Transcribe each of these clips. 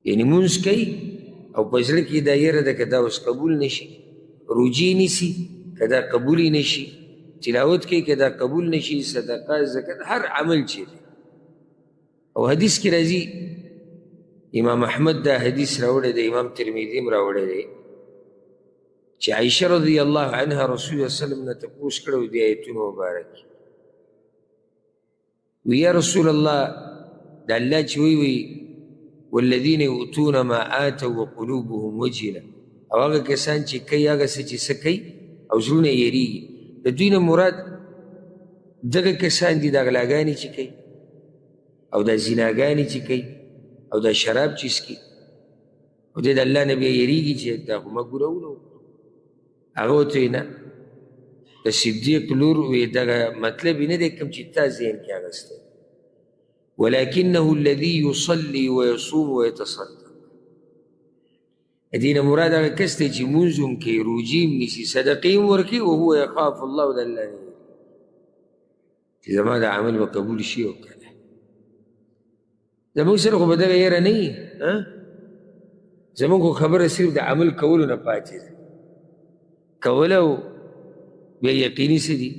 یعنی مونځ کوي او په زړه کې دا یره ده که دا اوس قبول نشي، روجې نیسي که دا قبولی نشي، تلاوت کوي که دا قبول نشي، صدقه زکات هر عمل چې دی. او حدیث کې راځي، امام احمد دا حدیث راوړی دی، امام ترمذي هم راوړی دی، چې عایشه رضی الله عنها رسول الله صلی الله علیه وسلم نه تپوس کړی د آیتونو مبارک، وی یا رسول الله دا الله چې وی والذین یؤتون ما آتوا وقلوبهم وجله، او هغه کسان چې کوي هغه څه چې څه کوي او زړونه یې یېرېږي، د دوی نه مراد دغه کسان دي دا غلاګانې چې کوي او دا زناګانې چې کوي او دا شراب چې څکي او دی د الله نه بیا یېرېږي چې دا خو ما ګورولو. هغه ورته وایي نه، د صدیق لور وی دغه مطلب یې نه دی کوم چې تا ذهن کې اغستی، ولكنه الذي يصلي ويصوم ويتصدق. دې نه مراد هغه کس دی چې مونځ هم کوي، روجې هم نیسي، صدقې هم ورکوي، وهو یخاف الله، د الله نه چې زما دا عمل به قبول شي او که نه. زمونږ سره خو به دغه یره نه وي، زمونږ خو خبره صرف د عمل کولو نه پاتې ده، کول او بیا یقیني څه دي.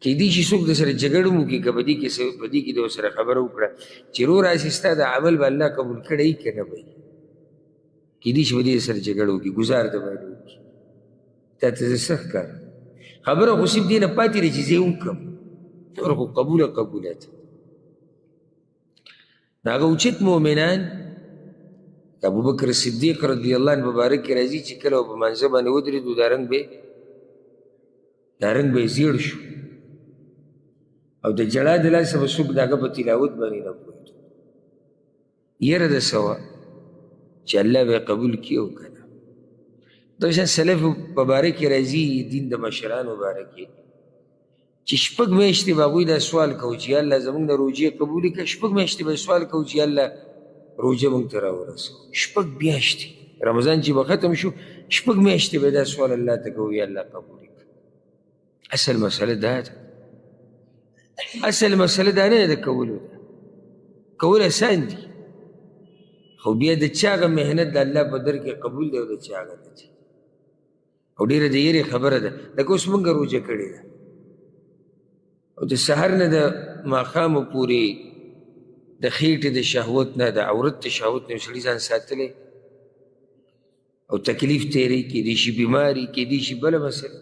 کیدای شي څوک د سره جګړه هم وکړي که په دې کې د ورسره خبره وکړه چې رو راسي ستا د عمل به الله قبول کړی که نه به یې، کیدای شي په دې سره جګړه وکړي، ګزار ته باید وکړي، تا ته زه څه ښکارم. خبره خو صرف دې نه پاتې دی چې زه یې وکړم، نور خو قبوله ده. نو هغه اوچت مؤمنان ابوبکر صدیق رضی الله عنه مبارک کې راځي چې کله په منځه باندې ودرېدو دا رنګ به یې زیړ شو او د جړا د لاسه به څوک د هغه په تلاوت باندې نه پوهېدو. یره د څه وه چې الله به یې قبول کړي او که نه. دا شان سلف په باره کې راځي، دین د مشرانو باره کې، چې شپږ میاشتې به هغوی دا سوال کوو چې الله زموږ نه روجې قبولې کړه، شپږ میاشتې به سوال کوو چې الله روجه موږ ته راورسوه. شپږ میاشتې رمضان چې به ختم شو، شپږ میاشتې به دا سوال الله ته کوو یا الله قبول کړه. اصل مسله دا ده، اصل مسله دا نه ده د کولو ده، کول اسان دي، خو بیا د چا هغه محنت د الله په در کې قبول دی او د چا هغه نه دی. او ډېره د یېرې خبره ده، لکه اوس مونږ روجه کړې ده او د سحر نه د ماښامو پورې د خېټې د شهوت نه، د عورت د شهوت نه سړي ځان ساتلی او تکلیف تېری، کېدای شي بیماري، کېدای شي بله مسله،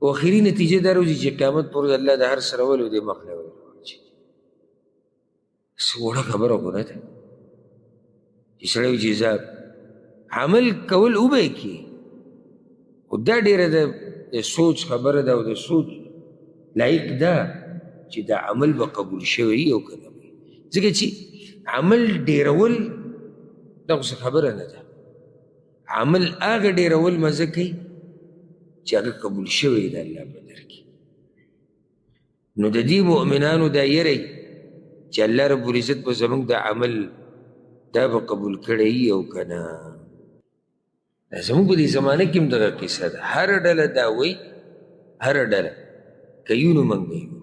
او اخري نتیجه دا راوځي چې قیامت پر ورځ الله د هر څه راولي او دې مخ نه ورواچوي. څه وړه خبره خو نه ده چې سړی وایي چې زه عمل کول وبه یې کړي، خو دا ډېره د سوچ خبره ده او د سوچ لایق ده چې دا عمل به قبول شوی او که نه وي، ځکه چې عمل ډېرول دا خو څه خبره نه ده. عمل هغه ډېرول مزه کوي چې هغه قبول شوی د الله په در کې. نو د دې مؤمنانو دا یری چې الله رب العزت به زموږ د عمل دا به قبول کړی او که نه. زموږ په دې زمانه کې هم دغه قصه ده، هر ډله دا وایي، هر ډله کوي نو موږ به یو،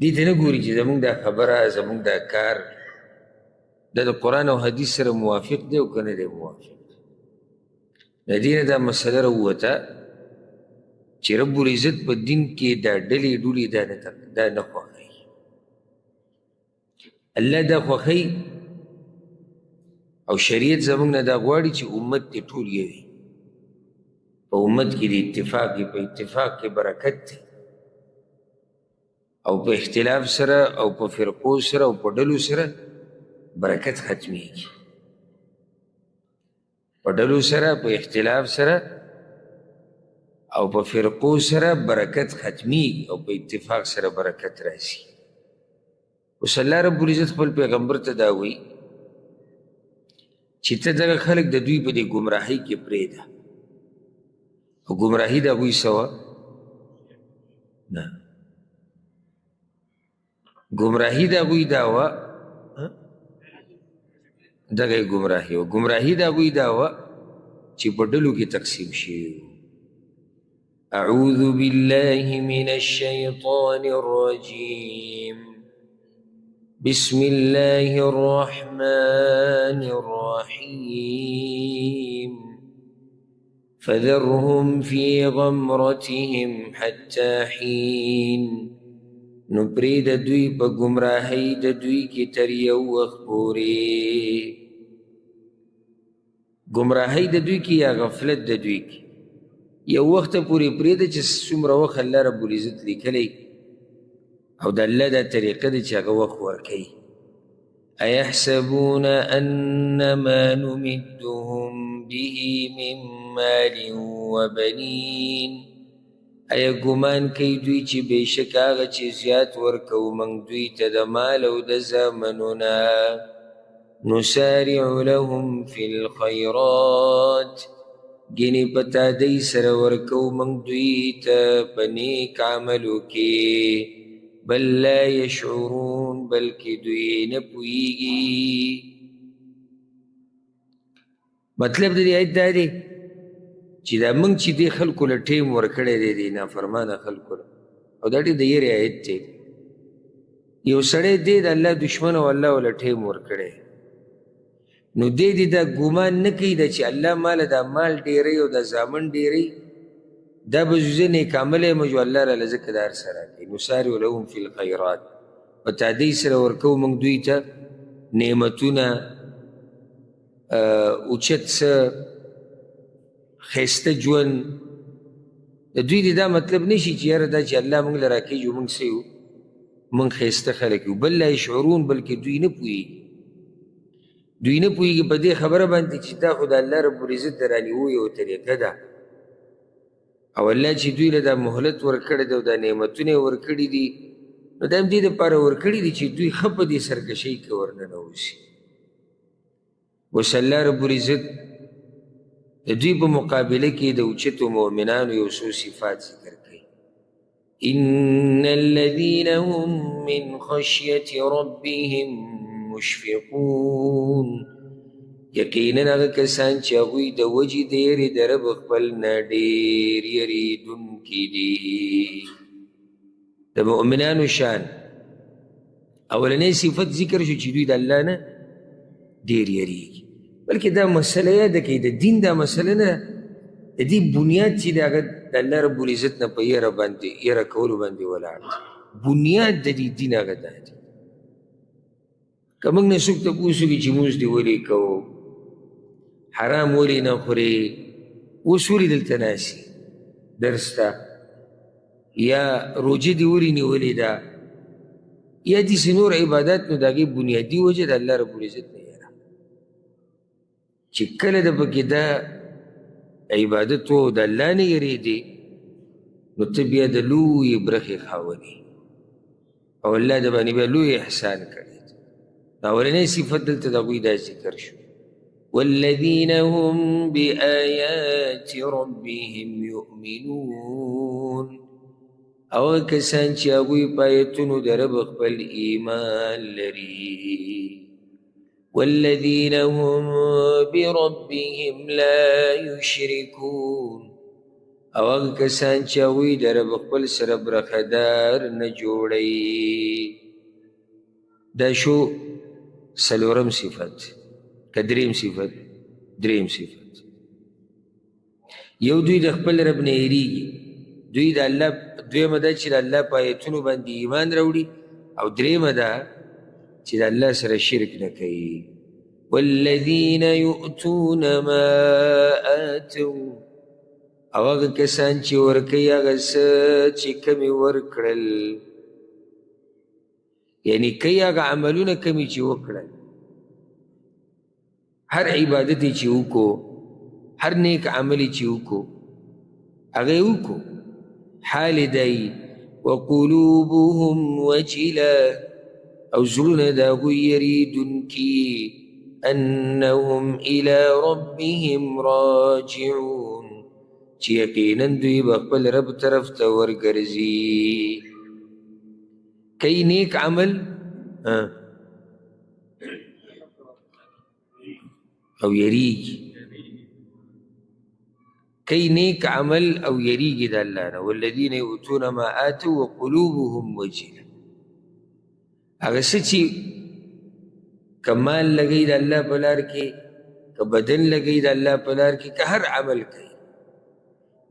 دې ته نه ګوري چې زموږ دا خبره، زموږ دا کار دا د قرآن او حدیث سره موافق دی او که نه دی موافق. د دې نه دا مسله راووته چې رب العزت په دین کې دا ډلې ډولې دا نه خوښوي. الله دا خوښوي او شریعت زموږ نه دا غواړي چې امت دې ټول یو وي، په امت کې د اتفاق وي، په اتفاق کې برکت دی، او په اختلاف سره او په فرقو سره او په ډلو سره برکت ختمیږي. په ډلو سره، په اختلاف سره او په فرقو سره برکت ختمیږي او په اتفاق سره برکت راځي. اوس الله رب العزت خپل پیغمبر ته دا وایي چې ته دغه خلک د دوی په دې ګمراهۍ کې پرېږده. او ګمراهي د هغوی څه وه؟ نه، ګمراهي د هغوی دا وه، دغه یې ګمراهي وه. ګمراهي د هغوی دا وه چې په ډلو کې تقسیم شوي وو. اعوذ بالله من الشیطان الرجیم بسم الله الرحمن الرحيم فذرهم في غمرتهم حتى حين نو پرید دوی پا گمراهی د دوی کی تر یو وخت پوری گمراهی د دوی کی یا غفلت د دوی کی یو وخت پوری پرید چې څومره وخت الله رب العزت لیکلی او د الله دا طریقه ده چې هغه وخت ورکوي ایحسبون انما نمدهم به من مال وبنین ایا ګمان کوي دوی چې بېشک هغه چې زیات ورکوو موږ دوی ته د مال او د زامنونه نسارع لهم فی الخیرات ګینې په تادۍ سره ورکوو موږ دوی ته په نیک عملو کې بل لا یشعرون بلکې دوی نه پوهیږي مطلب د دې آیت دا دی چې دا موږ چې دې خلکو له ټیم ورکړی دی دې نافرمانه خلکو له او دا ډېر د یېرې آیت دی یو سړی دی د الله دشمن او الله ورله ټیم ورکړی نو دی دې دا ګمان نه کوي دا چې الله ماله دا مال ډېری او دا زامن ډېری دا به زه نیک عمل یم جو الله راله ځکه دا هر څه راکوي نسارع لهم فی الخیرات په تادۍ سره ورکوو موږ دوی ته نعمتونه اوچت څه ښایسته ژوند د دوی د دا مطلب نشي چې یاره دا چې الله موږ له راکوي جو موږ څه یو موږ ښایسته خلک یو بل لا یشعرون بلکې دوی نه پوهېږي دوی نه پوهېږي په دې خبره باندې چې دا خو د الله رب العزت د رانیوو یوه طریقه ده او الله چې دوی له دا مهلت ورکړی دی او دا نعمتونه یې ورکړي دي نو دا هم دې دپاره ورکړي دي چې دوی ښه په دې سرکشۍ کې ورننوځي اوس الله رب العزت د دوی په مقابله کې د اوچتو مؤمنانو یو څو صفات ذکر کوي ان الذین هم من خشیة ربهم مشفقون یقینا هغه کسان چې هغوی د وجې د یېرې د رب خپل نه ډېر یېرېدونکي دي د مؤمنانو شان اولنی صفت ذکر شو چې دوی د الله نه ډېر یېرېږي بلکې دا مسله یاده کوي د دین دا مسله نه د دې بنیاد چې د هغه د الله رب العزت نه په یېره باندې یېره کولو باندې ولاړ دی بنیاد د دې دین هغه دا دی که موږ نه څوک تپوس وکړي چې مونځ دې ولې کوو حرام ولې نه خورې اوس ولې دلته ناستې درس ته یا روژه دې ولې نیولې ده یا داسې نور عبادات نو د هغې بنیادي وجه د الله رب العزت نه یاره چې کله د پکې دا عبادت و د الله نه یېرېدې نو ته بیا د لویې برخې خاوند او الله د باندې بیا لوی احسان کړی اولنی صفت دلته د هغوی دا ذکر شو والذین هم بآیات ربهم یؤمنون او کسان چې هغوی په آیتونو د رب خپل ایمان لري والذین هم بربهم لا یشرکون او هغه کسان چې هغوی د رب خپل سره برخدار نه جوړوي دا شو سلورم صفت که دریم صفت دریم صفت یو دوی د خپل رب نه یېرېږي دوی د الله دویمه ده چې د الله په آیتونو باندې ایمان راوړي او دریمه ده چې د الله سره شرک نه کوي والذین یؤتون ما آتوا او هغه کسان چې ورکوي هغه څه چې کمې ورکړل یعنی کوي هغه عملونه کمې چې وکړل هر عبادت یې چې وکړو هر نیک عمل یې چې وکړو هغه یې وکړو حال دی وقلوبهم وجله او زړونه د هغوی یریدونکي انهم الى ربهم راجعون چې یقینا دوی به خپل رب طرف ته ورګرځي کئی نیک عمل او یریږي کئی نیک عمل او یریږي د الله نه والذین یؤتون ما آتوا وقلوبهم وجله هغه څه چې که مال لګوي د الله په لار کې، که بدن لګوي د الله په لار کې، که هر عمل کوي،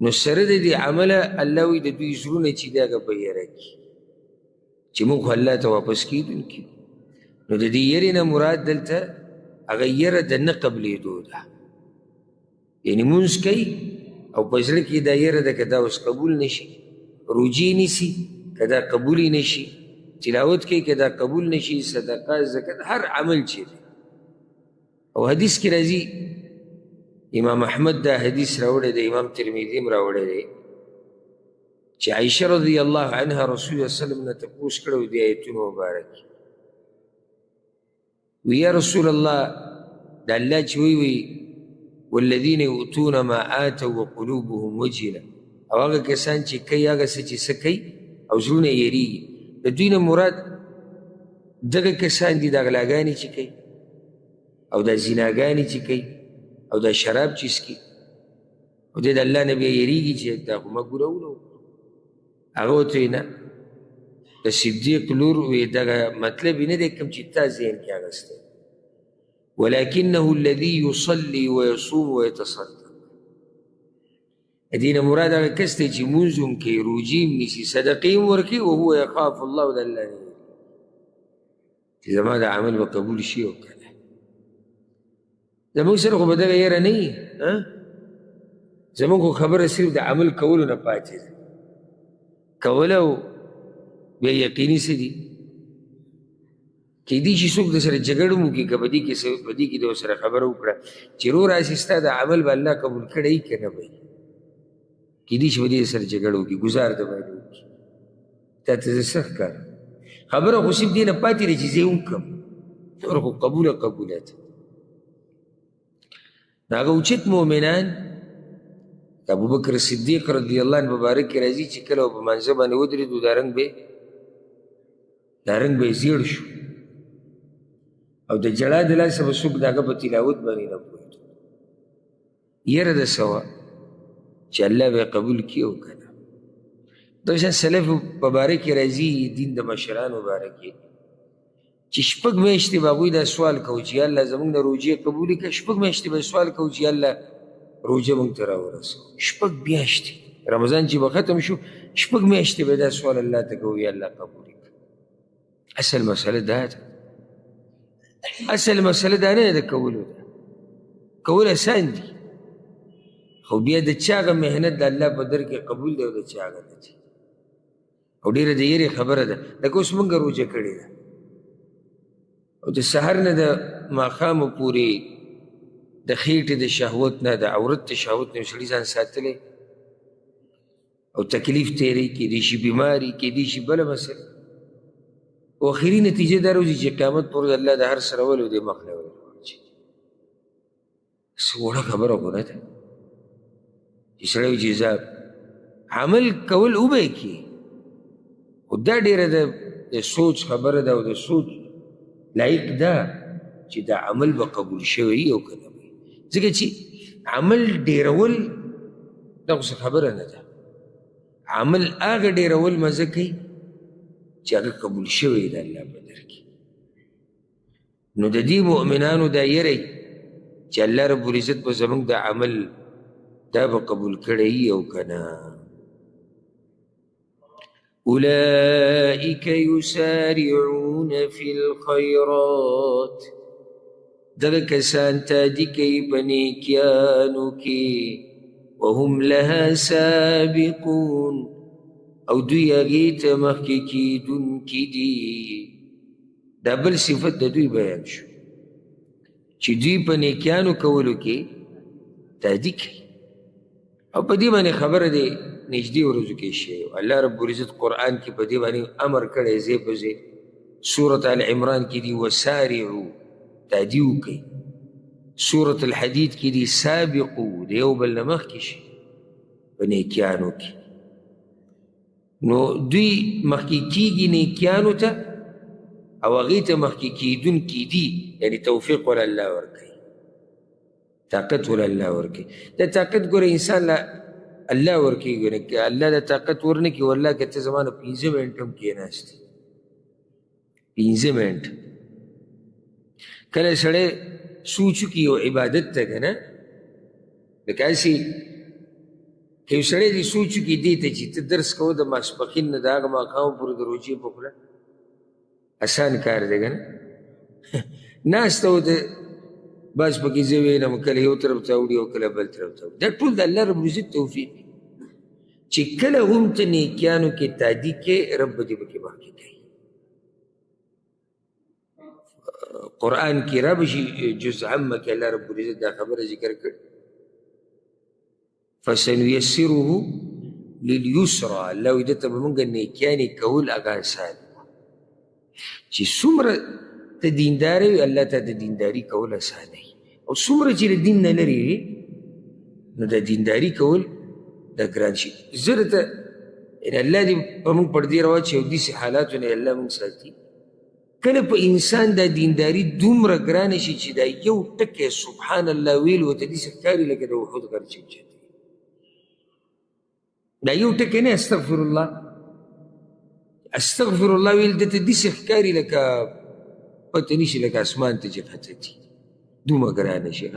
نو سره د دې عمله الله وایي د دوی زړونه چې دی هغه به یره کړي چې موږ خو الله ته واپس کېدونکي. نو د دې یرې نه مراد دلته هغه یره د نه قبلېدو ده، یعنې مونځ کوي او په زړه کې دا یره ده که دا اوس قبول نه شي، روجې نیسي که دا قبول یې نه شي، تلاوت کوي که دا قبول نه شي، صدقه زکات هر عمل چې دی. او حدیث کې راځي، امام احمد دا حدیث راوړی دی، امام ترمذي هم راوړی دی، چې عایشه رضی الله عنها رسول الله صلی الله علیه وسلم نه تپوس کړی و دې ایتونو مبارک، وی یا رسول الله دا الله چې وی والذین یؤتون ما آتوا وقلوبهم وجله، او هغه کسان چې کوي هغه څه چې څه کوي او زړونه یې یریږي، د دوی نه مراد دغه کسان دي دا غلاګانې چې کوي او دا زناګانې چې کوي او دا شراب چې څکي او دې د الله نه بیا یریږي چې دا خو ما ګورولو. هغه ورته وایي نه، د صدیق لور وی دغه مطلب یې نه دی کوم چې تا ذهن کې اخیستی، ولکنه الذي يصلي ويصوم ويتصدق. دې نه مراد هغه کس دی چې مونځ هم کوي، روجې هم نیسي، صدقې هم ورکوي، وهو یخاف الله د الله نه چې زما د عمل به قبول شي او که نه. زمونږ سره خو به دغه یره نه وي، زمونږ خو خبره صرف د عمل کولو نه پاتې ده، کول او بیا یقیني څه دي. کیدای شي څوک درسره جګړه هم وکړي که په دې کې د ورسره خبره وکړه چې رو راسي ستا د عمل به الله قبول کړی که نه به یې، کیدای شي په دې سره جګړه وکړي، ګزار د باندې وکړي، تا ته زه څه ښکارم. خبره خو صرف دې نه پاتې دی چې زه یې وکړم، نور خو قبوله ده. هغه اوچت مؤمنان ابوبکر صدیق رضی الله عنه مبارک کې راځي چې کله په منځه باندې ودرېدو دا رنګ به یې زیړ شو او د جړا د لاسه به څوک د هغه په تلاوت باندې نه پوهېدو. یره د څه وه چې الله به یې قبول کړي او که نه. دا شان سلف په باره کې راځي، دین د مشرانو باره کې، چې شپږ میاشتې به هغوی دا سوال کوو چې یا الله زموږ نه روجې قبولې کړه، شپږ میاشتې به سوال کوو چې یا الله روجه موږ ته راورسوه. شپږ میاشتې رمضان چې به ختم شو، شپږ میاشتې به دا سوال الله ته کوو یا الله قبول کړه. اصل مسله دا ده، اصل مسله دا نه ده کولو ده، کول اسان دي، خو بیا د چا هغه محنت د الله په در کې قبول دی او د چا هغه نه دي. او ډېره د یېرې خبره ده، لکه اوس موږ روجه کړې ده او د سحر نه د ماښامو پورې د خېټې د شهوت نه، د عورت د شهوت نه سړي ځان ساتلی او تکلیف تېری، کېدای شي بیماري، کېدای شي بله مسله، او اخري نتیجه دا راوځي چې قیامت پر ورځ الله د هر څه راولي او دې مخ نه ورواچوي. څه وړه خبره خو نه ده چې سړی وایي چې زه عمل کول وبه یې کړي، خو دا ډېره د سوچ خبره ده او د سوچ لایق ده چې دا عمل به قبول شوی او که نه وي، ځکه چې عمل ډېرول دا خو څه خبره نه ده. عمل هغه ډېرول مزه کوي چې هغه قبول شوی د الله په در کې. نو د دې مؤمنانو دا یری چې الله رب العزت به زموږ د عمل دا به قبول کړی او که نه. اولئک یسارعون فی الخیرات، دغه کسان تادي کوي په نیکیانو کې، وهم لها سابقون، او دوی هغې ته مخکې کېدونکي دي. دا بل صفت د دوی بیان شو چې دوی په نیکیانو کولو کې تادي کوي، او په دې باندې خبره دی نږدې ورځو کې شی. الله رب العزت قرآن کې په دې باندې امر کړی ځای په ځای. سورة آل عمران کې دی وسارعو، تادي وکئ. سورة الحدید کې دی سابقو، د یو بل نه مخکې شي په نیکیانو کې. نو دوی مخکې کېږي نیکیانو ته او هغې ته مخکې کېدونکي دي، یعنې توفیق ول الله ورکوي، طاقت ول الله ورکوي. دا طاقت ګوره انسان له الله ورکوي، ګوره که الله د طاقت ورنکړي والله که ته زما نه 15 منټ هم کېناستې پنځه منټه کله سړی سوچ وکړي یو عبادت ته که نه لکه هسې که یو سړی دې سوچ وکړي دې ته چې ته درس کوه د ماسپښین نه د هغه ماښام پورې د روژې په خوله اسان کار دی که نه ناسته و د بس پکې زه وینم کله یو طرف ته اوړي او کله بل طرف ته اوړي دا ټول د الله رب العزت توفیق دی چې کله هم ته نیکیانو کې تادي کې رب به دې پکې باقي کوي قرآن کې را به شي جز عامه کې الله رب العزت دا خبره ذکر کړي فسنیسره للیسرا الله وایي دته به موږ نیکیانې کول هغه اسان چې څومره ته دینداره وي الله ته د دینداري کول اسانه او څومره چې د دین نه لرې وي نو د دینداري کول دا ګران شي زه درته الله دې په موږ پردې راواچي او داسې حالاتو نه الله موږ ساتي کله په انسان دا دینداري دومره ګرانه شي چې دا یو ټکی سبحان الله ویل ورته داسې ښکاري لکه د احد غر چې اوچت دا یو ټکی نه استغفر الله استغفر الله ویل دته داسې ښکاري لکه پته نشي لکه اسمان ته چې فتح دي دومره ګرانه شي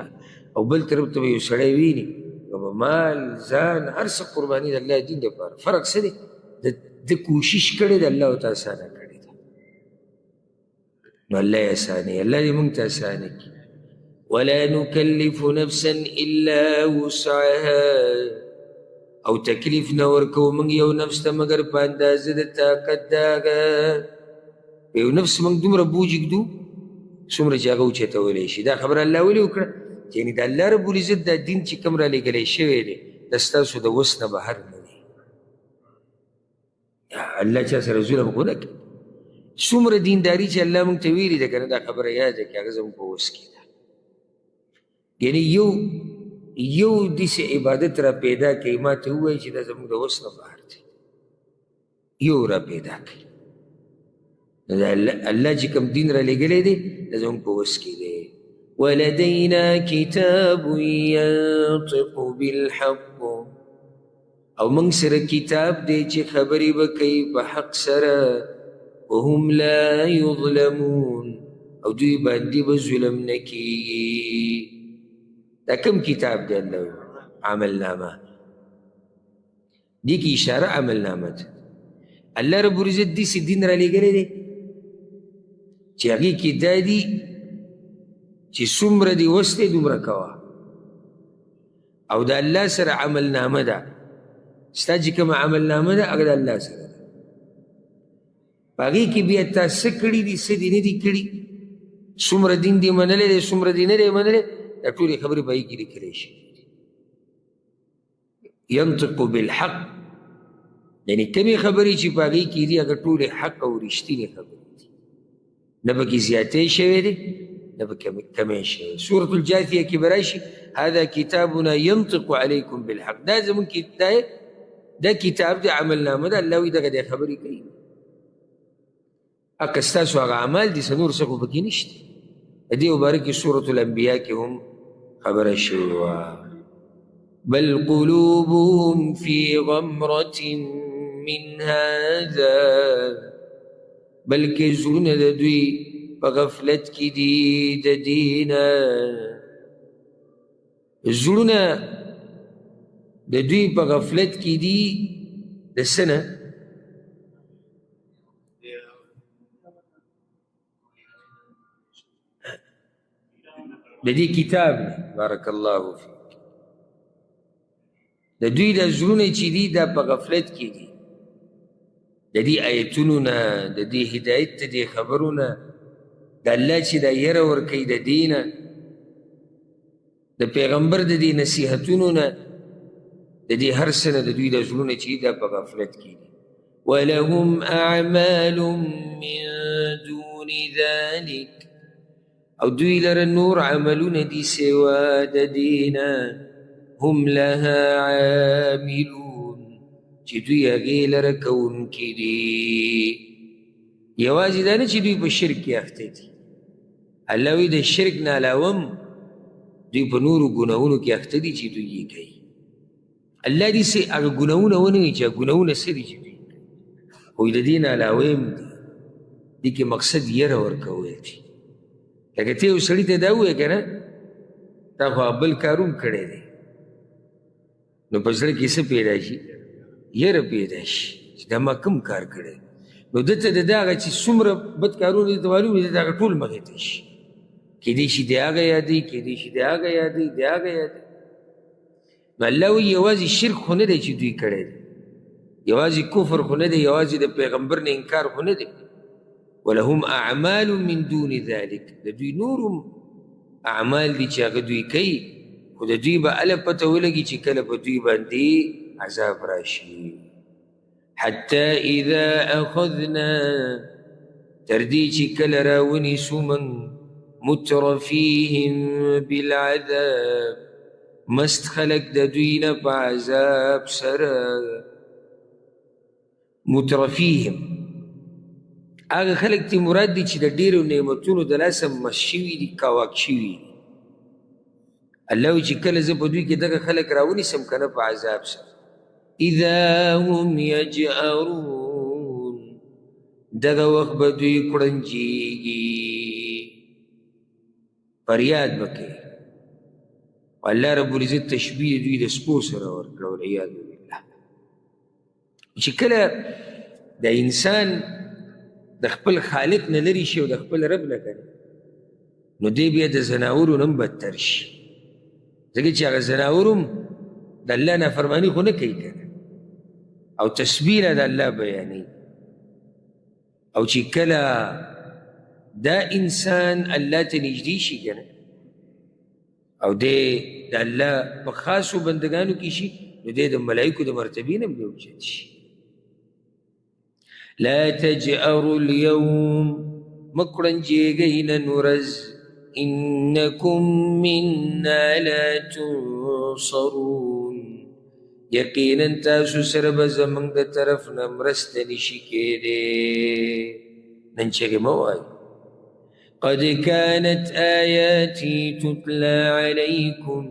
او بل طرف ته به یو سړی ویني به مال ځان هر څه قرباني د الله دین دپاره فرق څه دی د کوشش کړې د الله ورته اسانه کړې ده نو الله یې اسانوي الله دې موږ ته اسانه کړي ولا نکلف نفسا الا وسعها او تکلیف نه ورکوو موږ یو نفس ته مګر په اندازه د طاقت د هغه یو نفس موږ دومره بوج ږدو څومره چې هغه اوچتولی شي دا خبره الله ولې وکړه چې یعنې د الله رب العزت دا دین چې کوم رالیږلی شوی دی د ستاسو د وس نه بهر نه دی الله چا سره ظلم خو نه کوي څومره دینداري چې الله موږ ته ویلي ده که نه دا خبره یاده کړي هغه زموږ په وس کې ده یعنې یو داسې عبادت را پیدا کوي ما ته ووایي چې دا زموږ د وس نه بهر دی یو را پیدا کوي الله چې کوم دین را لېږلی دی دا زموږ په وس کې دی ولدينا كتاب ينطق بالحق او موږ سره کتاب دی چې خبرې به کوي په حق سره وهم لا يظلمون او دوی باندې به ظلم نه کېږي دا کوم کتاب دی الله عملنامه دې کې اشاره عملنامه ده الله رب العزت داسې دین را لېږلی دی چې هغې کې دا دي چې څومره دې وس دی دومره کوه او د الله سره عملنامه ده ستا چې کومه عملنامه ده هغه د الله سره ده په هغې کې بیا تا څه کړي دي څه دې نه دي کړي څومره دین دې منلی دی څومره دې نه دی منلی دا ټولې خبرې په هغې کې لیکلی شي ینطق بالحق یعنې کمې خبرې چې په هغې کې دي هغه ټولې حق او رښتینې خبرې دي نه پکې زیاتې شوی دی نه پکې کمې شوی سورة الجاثیه کې به راشي هذا کتابنا ینطق علیکم بالحق دا زموږ دا کتاب دی عملنامه ده الله وایي دغه دی خبرې کوي که ستاسو هغه اعمال دي څه نور څه خو پکې نشته د دې مبارک کې سورة الانبیا کې هم خبره شوې وه بل قلوبهم في غمرة من هذا بلکې زړونه د دوی په غفلت کې دي د دینه زړونه د دوی په غفلت کې دي د څه نه د دې کتاب نه بارک الله فیک د دوی د زړونه چې دي دا په غفلت کې دي د دې آیتونو نه د دې هدایت د دې خبرو نه د الله چې دا یره ورکوي د دې نه د پیغمبر د دې نصیحتونو نه د دې هر څه نه د دوی د زړونه چې دا په غفلت کې دي ولهم اعمال من دون ذلك او دوی لره نور عملونه دي سوا د دینه هم لها عاملون چې دوی هغې لره کوونکي دي یوازې دا نه چې دوی په شرک کې اخته دي الله وایي د شرک نه علاوه هم دوی په نورو ګناهونو کې اخته دي چې دوی یې کوي الله دې سې هغه ګناهونه ونه وایي چې ګناهونه څه دي چې دوی کوي خو د دې نه علاوه هم دي دې کې مقصد یره ورکول دي. لکه ته یو سړي ته دا ووایې که نه تا خو بل کار هم کړی دی نو په زړه کې څه پیدا شي؟ یره پیدا شي چې دا ما کوم کار کړی نو ده ته د هغه چې څومره بد کارونه دې ته معلوم وي د هغه ټول مخې ته شي. کیدای شي د هغه یادوي کیدای شي د هغه یادوي د هغه یادوي. نو الله وایي یوازې شرک خو نه دی چې دوی کړی دی یوازې کفر خو نه دی یوازې د پیغمبر نه انکار خو نه دی ولهم اعمال من دون ذلک د دوی نور هم اعمال دي چې هغه دوی کوي خو د دوی به هله پته ولګي چې کله په دوی باندې عذاب راشي. حتی اذا اخذنا تر دې چې کله راونیسو من مترفیهم بالعذاب مست خلق د دوی نه په عذاب سره. مترفیهم هغه خلق تی مراد دي چې د ډیرو نعمتونو د لاسه مست شوي دي کاواک شوي دي. الله وایي چې کله زه په دوی کې دغه خلق راونیسم که نه په عذاب سره اذا هم یجأرون دغه وخت به دوی کړنجېږي فریاد به کوي. الله رب العزت تشبیه دوی د سپو سره ورکړه والعیاذ بالله. چې کله د انسان د خپل خالق نه لرې شي او د خپل رب نه کوي نو دی بیا د زناورو نه هم بدتر شي ځکه چې هغه زناور هم د الله نافرماني خو نه کوي که او تسبیح د الله بیانوي او چې کله دا انسان الله ته نږدې شي که نه او دی د الله په خاصو بندګانو کې شي نو دی د ملایکو د مرتبې نه هم اوچت شي. لا تجأروا اليوم مکړنجېږئ نن ورځ انکم منا لا تنصرون یقینا تاسو سره به زموږ د طرف نه مرسته نشي کېدی. نن چغې مه وایئ قد كانت آياتي تتلى عليكم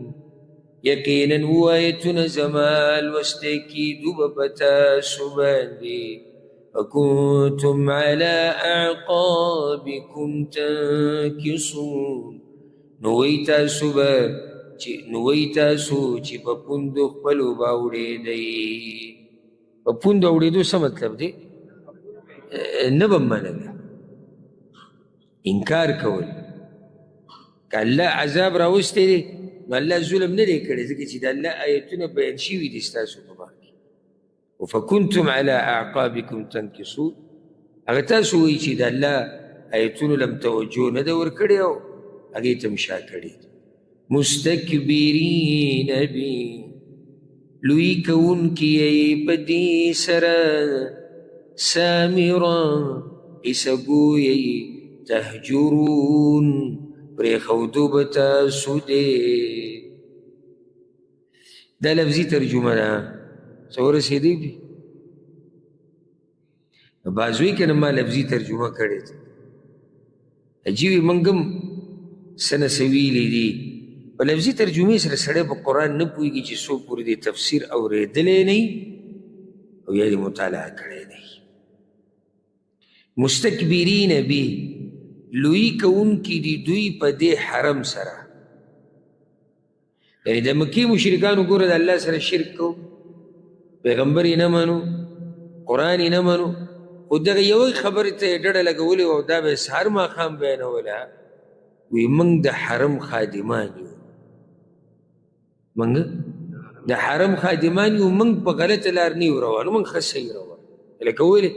یقینا وایتونه زما لوستی کېدو به په تاسو باندې فكنتم على أعقابكم تنكصون نوی تاسو چې په پوندو خپلو به اوړېدئ. په پوندو اوړېدو څه مطلب دی؟ نه به منله انکار کول که الله عذاب راوستی دی نو الله ظلم نه دی کړی ځکه چې د الله آیتونه بیان شوي دي ستاسو په باره کې. وفکنتم علی اعقابکم تنکصون هغه تاسو وایي چې د الله آیتونو لم توجه نه ده ورکړې او هغې ته م شا کړي. مستکبرین بی لوی کوونکي یې په دې سره سامرا قصهګوی یې تهجرون پرېښودو به تاسو دی. دا لفظي ترجمه ده څه ورسېدی دي بعض وایي که نه ما لفظي ترجمه کړې ده عجیب یې موږ هم څه نه څه ویلي دي په لفظي ترجمې سره سړی په قرآن نه پوهېږي چې څوک پورې د تفسیر اورېدلی نه او یا دې مطالعه کړی نه. مستکبرین به لوی کوونکي دي دوی په دې حرم سره یعنې د مکې مشرکانو ګوره د الله سره شرک کو پیغمبر یې نه منو قرآن یې نه منو خو دغه یوې خبرې ته یې ډډه لګولې او دا به یې سهار ماښام بیانوله وی موږ د حرم خادمان یو موږ د حرم خادمان یو موږ په غلطه لار نه یو روان موږ ښه صحیح روان لکه ویلې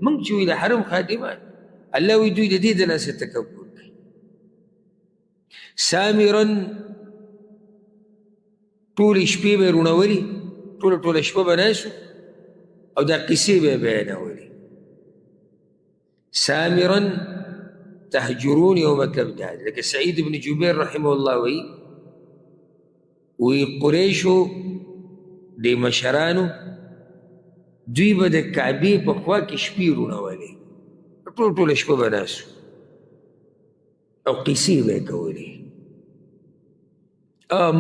موږ چې وي د حرم خادمان الله وی دوی د دې د لاسه تکبر کوي. سامرا ټولې شپې به یې روڼولي ټوله شپه به ناست او دا قصې به یې بیانولې. سامرا تهجرون یو مطلب دا دی لکه سعید بن جبیر رحمه الله وی قریشو د مشرانو دوی به د کعبې په خوا کې شپې روڼولې ټوله شپه به ناست او قصې به یې کولې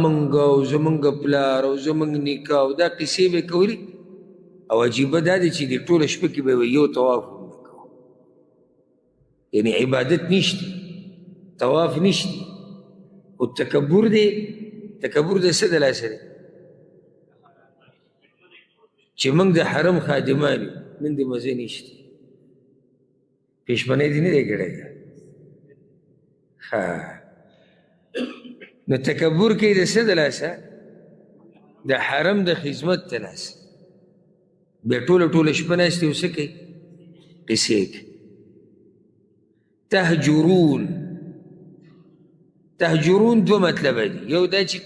موږ او زموږ پلار او زموږ نیکه او دا قصې به یې کولې او عجیبه دا دی چې د ټوله شپه کې به یو طواف هم نه کوو یعنی عبادت نشتی طواف نشتی خو تکبر دی تکبر د څه د لاسه دی چې موږ د حرم خادمان یو نن دې مزې نشته پېشمنۍ دې نه دی کړی ها نو تکبر کوي د څه د لاسه د حرم د خدمت د لاسه بیا ټوله شپه ناستې او څه کوي قصې کوي تهجرون دو مطلبه دي یو دا چې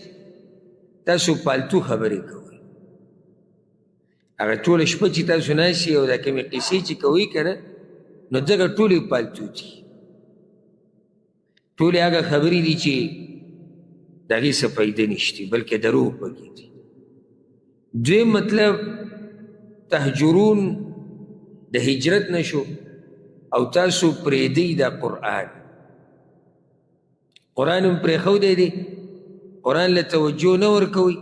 تاسو پالتو خبرې کوئ هغه ټوله شپه چې تاسو ناستې او دا کومې قصې چې کوئ که نه نو دغه ټولې پالتو دي ټولې هغه خبرې دي چې د هغې څه فایده نشته بلکې دروغ پکې دي دویم مطلب تهجرون د هجرت نشو او تاسو پرېږدئ دا قرآن قرآن هم پرېښودی دی قرآن له توجه نه ورکوئ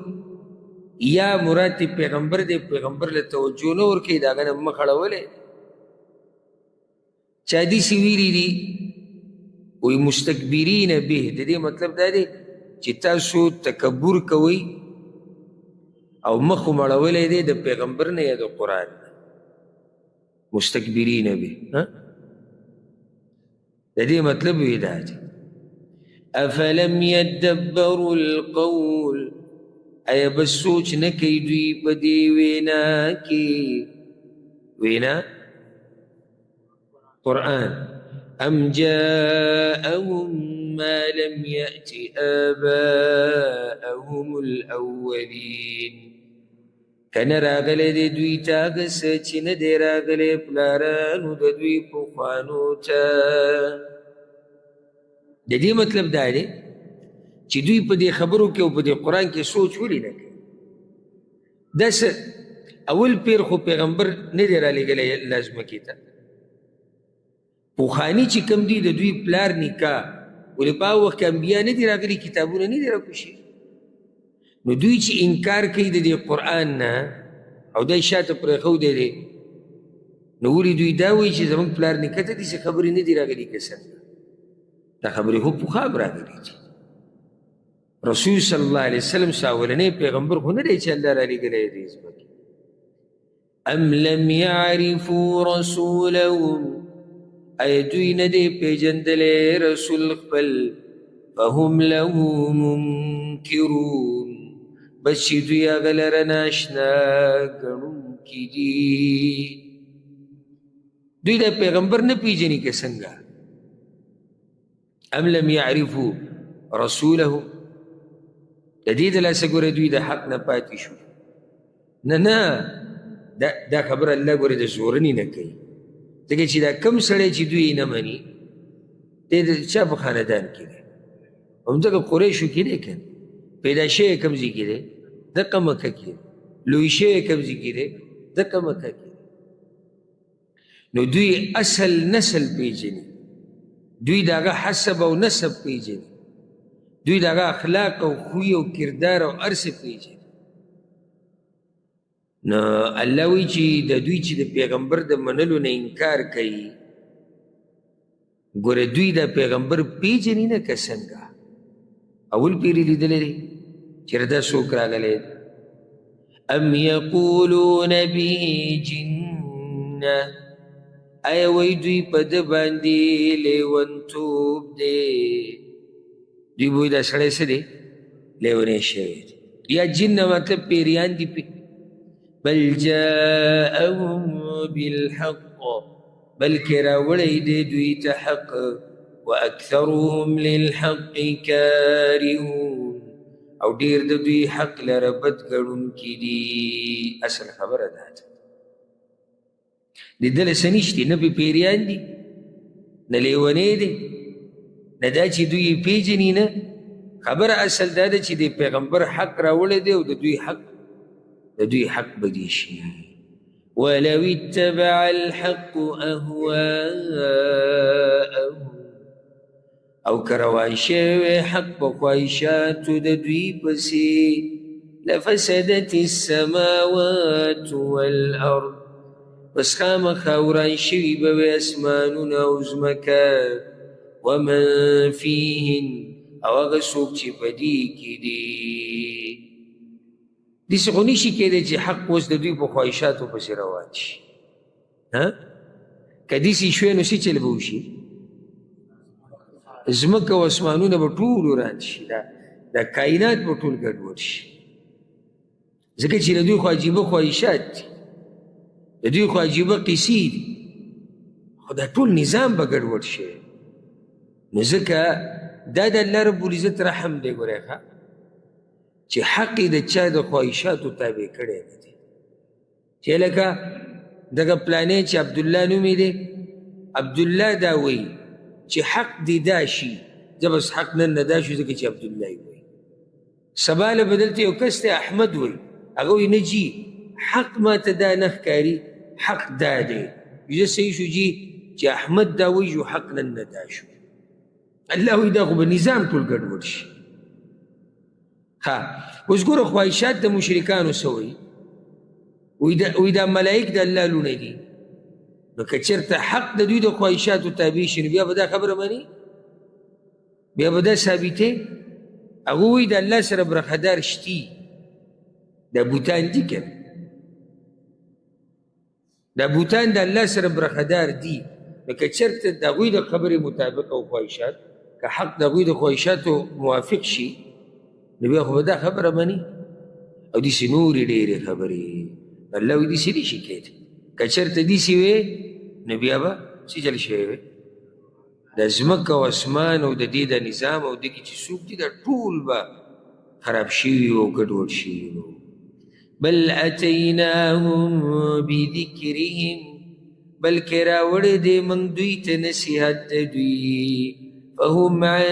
یا مراد دی پیغمبر دی پیغمبر له توجه نه ورکوئ د هغه نه مخ اړولی چې حدیثې ویلي دي وی مستکبرین به د دې مطلب دا دی چې تاسو تکبر کوئ او مخ هم اړولی دی د پیغمبر نه یا د قرآن نه مستکبرین به د دې مطلب وی دا دی افلم يدبروا القول ایا بس سوچ نه کوي دوی په دې وینا کې وینا قرآن ام جاءهم ما لم يأت آباءهم الأولين کنه راغلی دی دوی ته هغه څه چې نه دی راغلی پلارانو د دوی پخوانو ته د دې مطلب دا دی چې دوی په دې خبرو کې او په دې قرآن کې سوچ ولې نه کوي دا څه اول پیر خو پیغمبر نه دی رالیږلی الله ځمکې ته پخواني چې کوم دي د دوی پلار نیکه ولې په هغه وخت کې انبیا نه دي راغلي کتابونه نه دي راکوشي نو دوی چې انکار کوي د دې قرآن نه او دی شاته پرېښودی دی نو ولې دوی دا وایي چې زموږ پلار نیکه ته داسې خبرې نه دي راغلي که څنګه دا خبرې خو پخوا هم راغلي دي رسول صلی الله علیه وسلم ساولنی پیغمبر خو نه دی چې الله رالیږلی دی ځمکې ام لم یعرفوا رسولهم ای دوی نه دی پیژندلی رسول خپل فهم له منکرون بس چې دوی هغه لره ناشنا ګڼونکي دي دوی د پیغمبر نه پیژني که څنګه ام لم یعرفوا رسوله د دې د لاسه ګوره دوی د حق نه پاتې شو نه دا خبره الله ګوره د زورنې نه کوي ځکه چې دا کم سړی چې دوی نه مني دی د چا په خاندان کې دی همدغه قریشو کې دی که پیدا شوی کوم ځای کې دی دقه مکه کې دی لوی شوی کوم ځای کې دی دقه مکه کې دی نو دوی اصل نسل پیژني دوی د هغه حسب او نسب پیژني دوی د هغه اخلاق او خوی او کردار او هر څه پیژني نو الله وایي چې د دوی چې د پیغمبر د منلو نه انکار کوي ګوره دوی د پیغمبر پیژني نه که څنګه اول پیری لیدلی دی چېرې دا څوک راغلی ام یقولون به جنه آیا وایي دوی په ده باندې لیونتوب دی دوی بوی دا سړی څه دی لیونی شوی دی یا جنه مطلب پیریان دي بل جاءهم بالحق بلکې راوړی دی دوی ته حق واکثرهم للحق کارهون او ډېر د دوی حق لره بد ګڼونکي دي اصل خبره دا ده لیدلی څه نشتي نه پې پیریان دي نه لیونی دی نه دا چې دوی یې پیژني نه خبره اصل دا ده چې د پیغمبر حق راوړی دی او د دوی حق بدی شي ولو اتبع الحق اهواءهم او کروان شوی حق په خواهشاتو د دوی پسې لفسدت السماوات والارض پس خامخا وران شوي به وي اسمانونه او ځمکه ومن فیهن او هغه څوک چې په دې کې دي. داسې خو نشي کېدی چې حق اوس د دوی په خواهشاتو پسې روان شي. که داسې شوی نو څه چل به وشي؟ ځمکه او اسمانونه به ټول وران شي، دا کائنات به ټول ګډوډ شي، ځکه چې د دوی خو عجیبه خواهشات دي، د دوی خو عجیبه قیسې دي، خو دا ټول نظام به ګډوډ شي. نو ځکه دا د الله رب العزت رحم دی. ګورئ ښه چې حق یې د چا د خواهشاتو تابع کړی نه دی. چې لکه دغه پلانی چې عبدالله نومې دی، عبدالله دا وایي چې حق دی دا شي، زه بس حق نن نه دا شو ځکه چې عبدالله یې وایي. سبا له به دلته یو کس دی احمد وایي، هغه وایي نه جي حق ما ته دا نه ښکاري، حق دا دی. زه صحیح شو جي چې احمد دا وایي جو حق نن نه دا شو. الله وایي دا خو به نظام ټول ګډوډ شي. اوس ګوره خواهشات د مشرکانو څه وایي؟ وایي دا ملایک د الله لونه دي. نو که چېرته حق د دوی د خواهشاتو تابع شي نو بیا به دا خبره مني، بیا به دا ثابتې. هغه وایي د الله سره برخدار شتي، دا بوتان دي که دا بوتان د الله سره برخدار دي. نو که چېرته د هغوی د خبرې مطابق او خواهشات، که حق د هغوی د خواهشاتو موافق شي نو بیا خو به دا خبره مني. او داسې نورې ډېرې خبرې الله وایي داسې نشي کېدی. که چېرته داسې وې نو بیا به څه چل شوی وی؟ د ځمکه او اسمان او د دې د نظام او دغې چې څوک دي دا ټول به خراب شوي او ګډوډ شوي وو. بل اتیناهم بذکرهم، بلکې راوړی دی موږ دوی ته نصیحت د دوی، فهم عن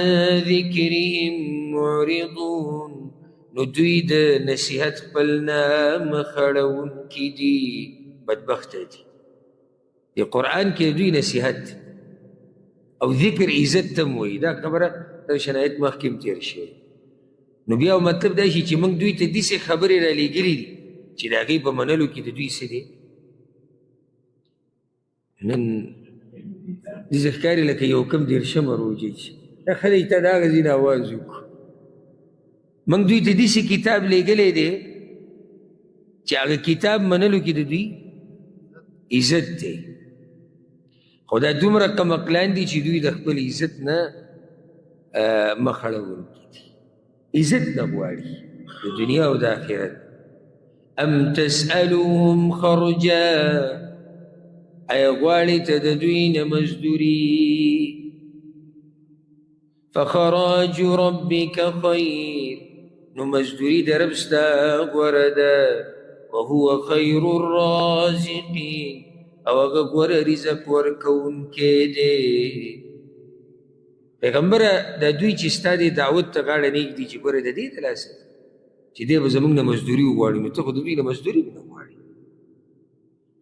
ذکرهم معرضون، نو دوی د نصیحت خپل نه مخ اړوونکي دي، بدبخته دي. د قرآن کې دوی نصیحت او ذکر عزت ته م وایي. دا خبره تر شنایت مخکې هم تېر شوې. نو بیا مطلب دا شي چې موږ دوی ته داسې خبرې رالیږلي دي چې د هغې په منلو کې د دوی څه دی. نن داسې ښکاري لکه یو کم دېرشمه روژه چې دا ښه تا د هغه ځای نه اواز وکړو. موږ دوی ته داسې کتاب لیږلی دی چې هغه کتاب منلو کې د دوی عزت دی. خو دا دومره کم عقلان دي چې دوی د خپل عزت نه مخ اړوونکي دي، عزت نه غواړي د دنیا او د آخرت. ام تسألوهم خرجا، ایا غواړي ته د دوی نه مزدوري؟ فخراج ربک خیر، نو مزدوري د رب ستا غوره ده. وهو خیر الرازقین، او هغه غوره رزق ورکوونکی دی. پیغمبره د دوی چې ستا دې دعوت ته غاړه نه ږدي چې ګوره د دې د لاسه چې دی به زموږ نه مزدوري وغواړي، نو ته خو د دوی نه مزدوري نه غواړي.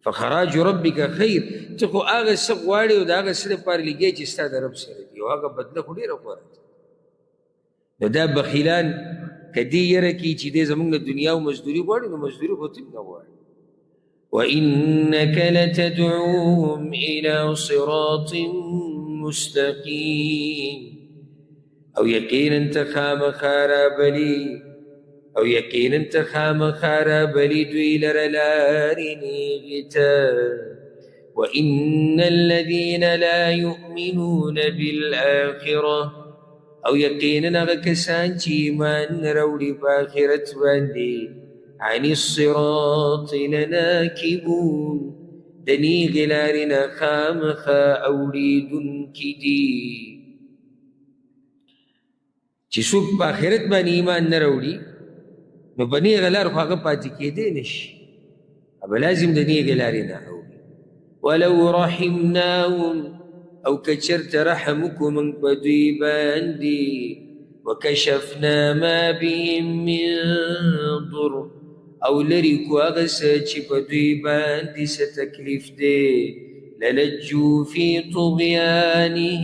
فخراج ربک خیر، ته خو هغه څه غواړې او د هغه څه دپاره لګیا چې ستا د رب سره دي، او هغه بدله خو ډېره غوره ده. نو دا بخیلان که دې یره کي چې دی زموږ نه دنیا او مزدوري غواړي، نو مزدوري خو ته نه غواړي. وإنك لتدعوهم إلى صراط مستقيم، او یقینا تخام خارابلی، او یقینا تخام خارابلی دوی لرلاری نیغتا. وإن الذين لا يؤمنون بالآخرة، او یقینا هغه کسان چې ایمان نه راوړي په آخرت باندې، عن الصراط لناکبون، د نیغې لارې نه خامخا اوړېدونکي دي. چې څوک په آخرت باندې ایمان نه راوړي نو په نیغه لار خو هغه پاتې کېدی نه شي، به لازم د نیغې لارې نه اوړي. ولو رحمناهم، او که چېرته رحم وکړو موږ په دوی باندې، وکشفنا ما بهم من ضر، او لرې کړو هغه څه چې په دوی باندې څه تکلیف دی، للجوا فی طغیانهم،